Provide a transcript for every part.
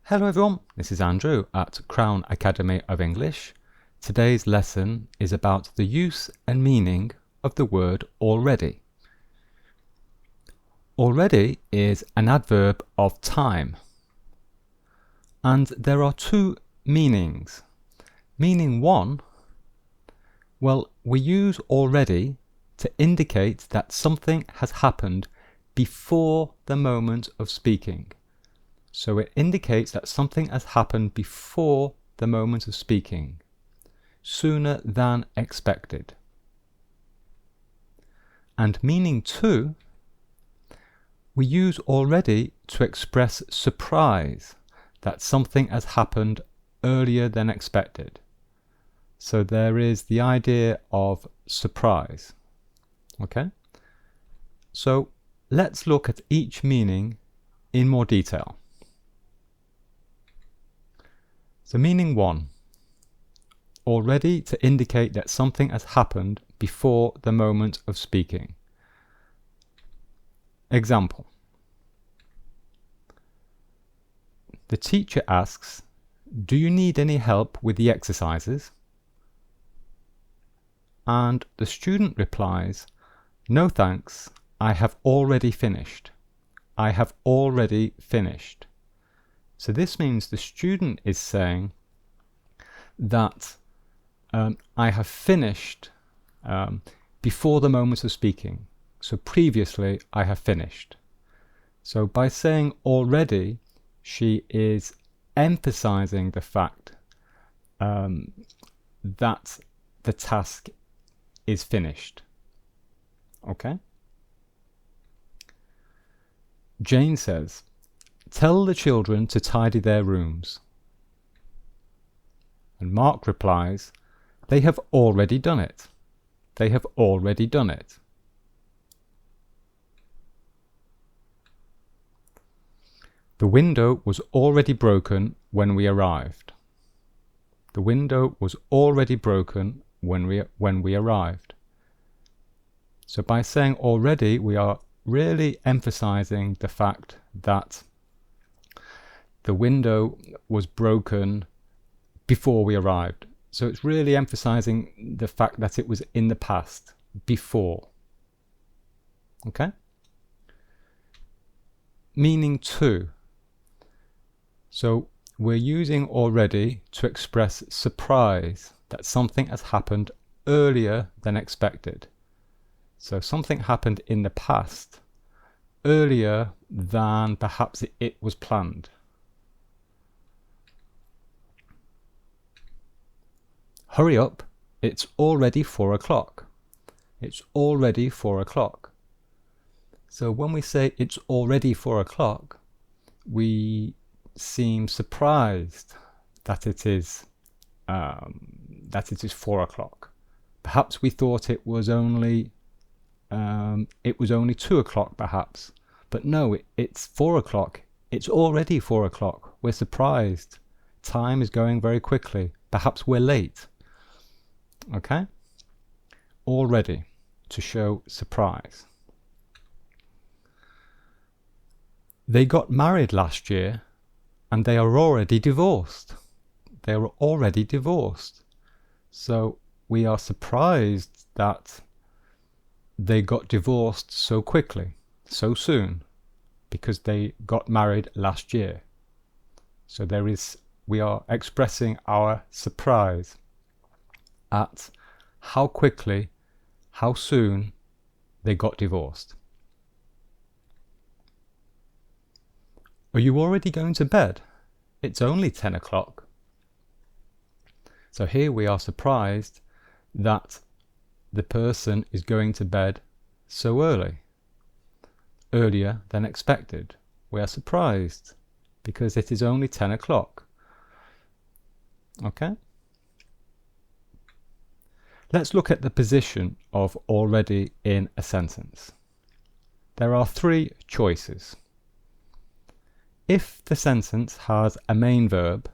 Hello everyone, this is Andrew at Crown Academy of English. Today's lesson is about the use and meaning of the word already. Already is an adverb of time, and there are two meanings. Meaning one, well, we use already to indicate that something has happened before the moment of speaking. So it indicates that something has happened before the moment of speaking, sooner than expected. And meaning two, we use already to express surprise that something has happened earlier than expected. So there is the idea of surprise. Okay? So let's look at each meaning in more detail. So meaning one, already to indicate that something has happened before the moment of speaking. Example. The teacher asks, "Do you need any help with the exercises?" And the student replies, "No thanks, I have already finished. I have already finished." So this means the student is saying that I have finished before the moment of speaking. So previously I have finished. So by saying already, she is emphasizing the fact that the task is finished. Okay? Jane says, "Tell the children to tidy their rooms." And Mark replies, "They have already done it. They have already done it." The window was already broken when we arrived. The window was already broken when we arrived. So by saying already, we are really emphasizing the fact that the window was broken before we arrived. So it's really emphasizing the fact that it was in the past, before. Okay? Meaning two. So we're using already to express surprise that something has happened earlier than expected. So something happened in the past, earlier than perhaps it was planned. Hurry up, it's already 4 o'clock. It's already 4 o'clock. So when we say it's already 4 o'clock, we seem surprised that it is 4 o'clock. Perhaps we thought it was only 2 o'clock perhaps, but no, it's 4 o'clock. It's already 4 o'clock. We're surprised. Time is going very quickly. Perhaps we're late. Okay? Already, to show surprise. They got married last year and they are already divorced. They are already divorced. So we are surprised that they got divorced so quickly, so soon, because they got married last year. So we are expressing our surprise at how quickly, how soon they got divorced. Are you already going to bed? It's only 10 o'clock. So here we are surprised that the person is going to bed so early, earlier than expected. We are surprised because it is only 10 o'clock. Okay? Let's look at the position of already in a sentence. There are three choices. If the sentence has a main verb,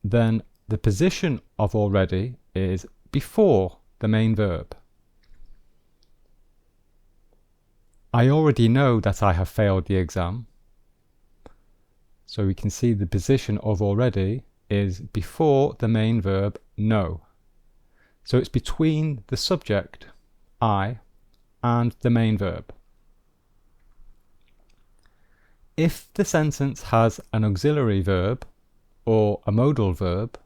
then the position of already is before the main verb. I already know that I have failed the exam. So we can see the position of already is before the main verb no. So it's between the subject, I, and the main verb. If the sentence has an auxiliary verb or a modal verb,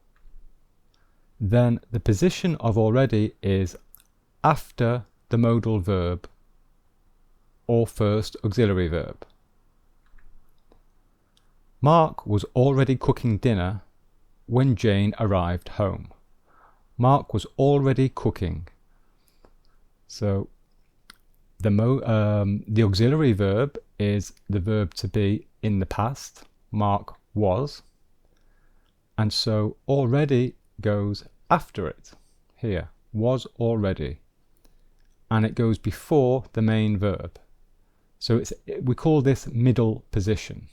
then the position of already is after the modal verb or first auxiliary verb. Mark was already cooking dinner when Jane arrived home. Mark was already cooking. So the auxiliary verb is the verb to be in the past. Mark was. And so already goes after it. Here, was already. And it goes before the main verb. So we call this middle position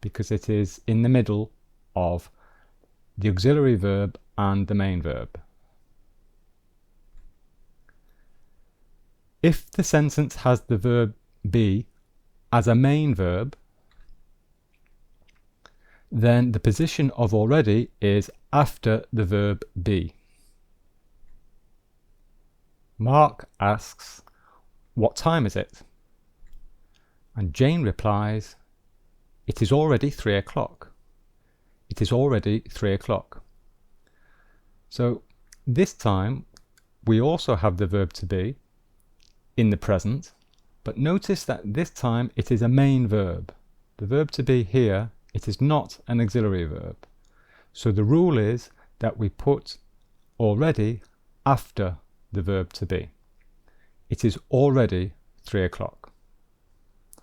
because it is in the middle of the auxiliary verb and the main verb. If the sentence has the verb be as a main verb, then the position of already is after the verb be. Mark asks, "What time is it?" And Jane replies, "It is already 3 o'clock. It is already 3 o'clock." So this time we also have the verb to be in the present, but notice that this time it is a main verb. The verb to be here, it is not an auxiliary verb. So the rule is that we put already after the verb to be. It is already 3 o'clock.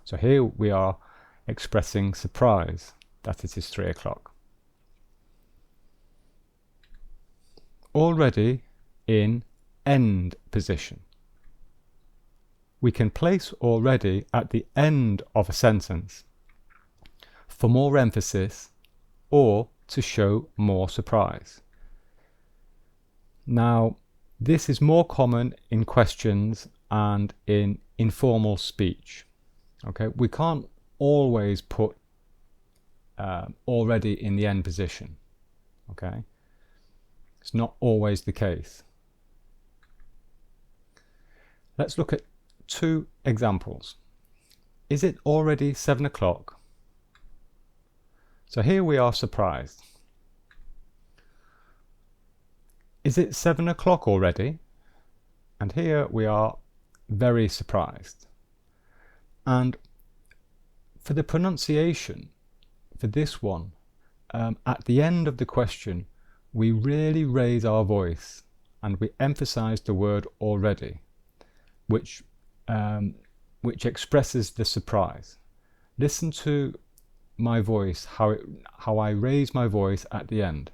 So here we are expressing surprise that it is 3 o'clock. Already in end position. We can place already at the end of a sentence for more emphasis or to show more surprise. Now, this is more common in questions and in informal speech. Okay, we can't always put already in the end position. Okay, it's not always the case. Let's look at 2 examples. Is it already 7 o'clock? So here we are surprised. Is it 7 o'clock already? And here we are very surprised. And for the pronunciation, for this one, at the end of the question, we really raise our voice and we emphasize the word already, which expresses the surprise. Listen to my voice, how I raise my voice at the end.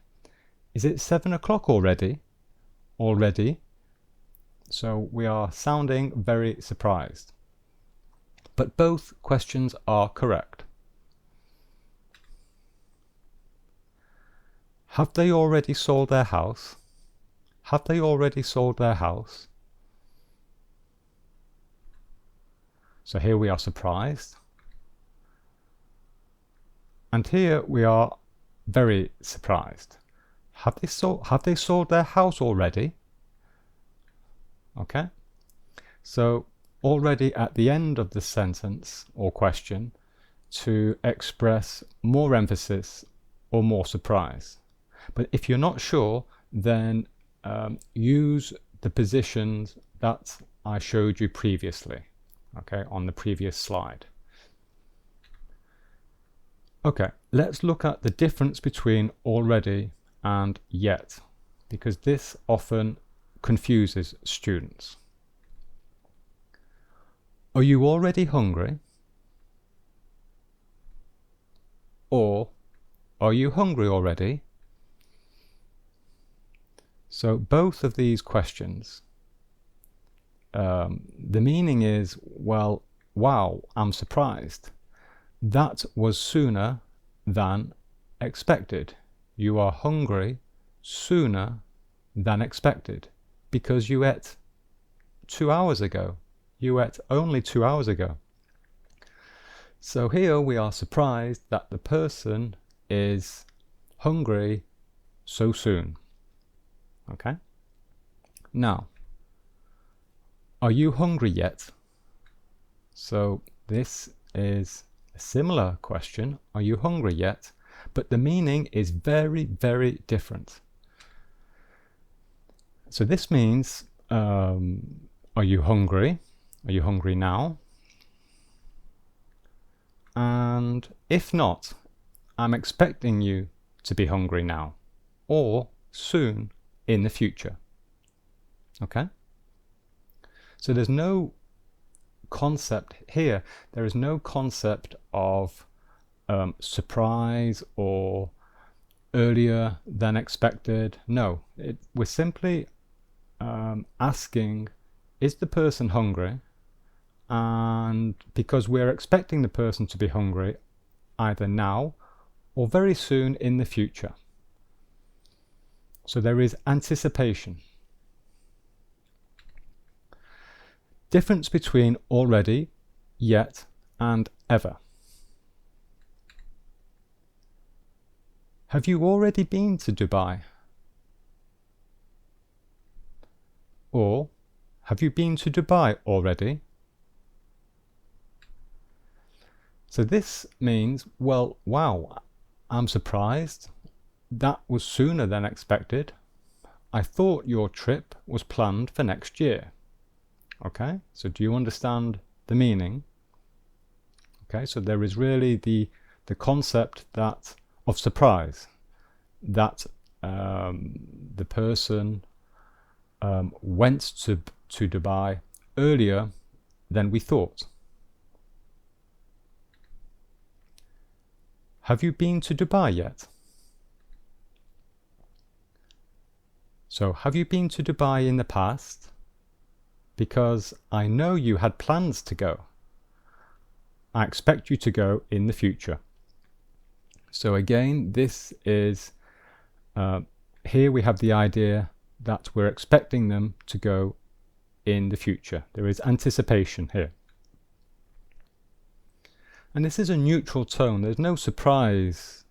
Is it 7 o'clock already? Already. So we are sounding very surprised. But both questions are correct. Have they already sold their house? Have they already sold their house? So here we are surprised. And here we are very surprised. Have they sold their house already? Okay. So already at the end of the sentence or question to express more emphasis or more surprise. But if you're not sure, then use the positions that I showed you previously, okay, on the previous slide. Okay, let's look at the difference between already and yet, because this often confuses students. Are you already hungry? Or are you hungry already? So both of these questions, the meaning is, well, wow, I'm surprised. That was sooner than expected. You are hungry sooner than expected because you ate 2 hours ago. You ate only 2 hours ago. So here we are surprised that the person is hungry so soon. Okay? Now, are you hungry yet? So this is a similar question. Are you hungry yet? But the meaning is very, very different. So this means, are you hungry? Are you hungry now? And if not, I'm expecting you to be hungry now or soon in the future. Okay? So there's no concept here. There is no concept of surprise or earlier than expected. No, we're simply asking, is the person hungry? And because we're expecting the person to be hungry either now or very soon in the future. So there is anticipation. Difference between already, yet, and ever. Have you already been to Dubai? Or, have you been to Dubai already? So this means, well, wow, I'm surprised. That was sooner than expected. I thought your trip was planned for next year. Okay, so do you understand the meaning? Okay, so there is really the concept that of surprise, that the person went to Dubai earlier than we thought. Have you been to Dubai yet? So have you been to Dubai in the past? Because I know you had plans to go. I expect you to go in the future. So again, this is, here we have the idea that we're expecting them to go in the future. There is anticipation here. And this is a neutral tone. There's no surprise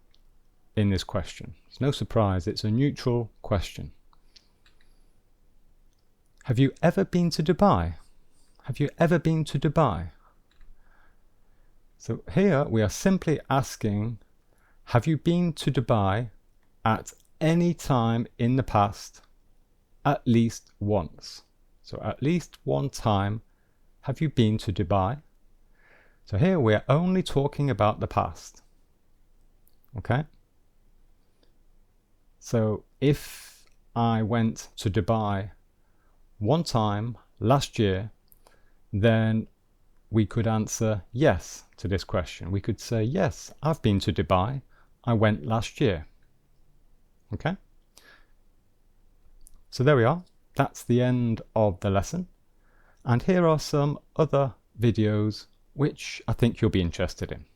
in this question. There's no surprise. It's a neutral question. Have you ever been to Dubai? Have you ever been to Dubai? So here we are simply asking, have you been to Dubai at any time in the past, at least once? So at least one time, have you been to Dubai? So here we are only talking about the past. Okay? So if I went to Dubai one time last year, then we could answer yes to this question. We could say, yes, I've been to Dubai. I went last year. Okay? So there we are. That's the end of the lesson. And here are some other videos which I think you'll be interested in.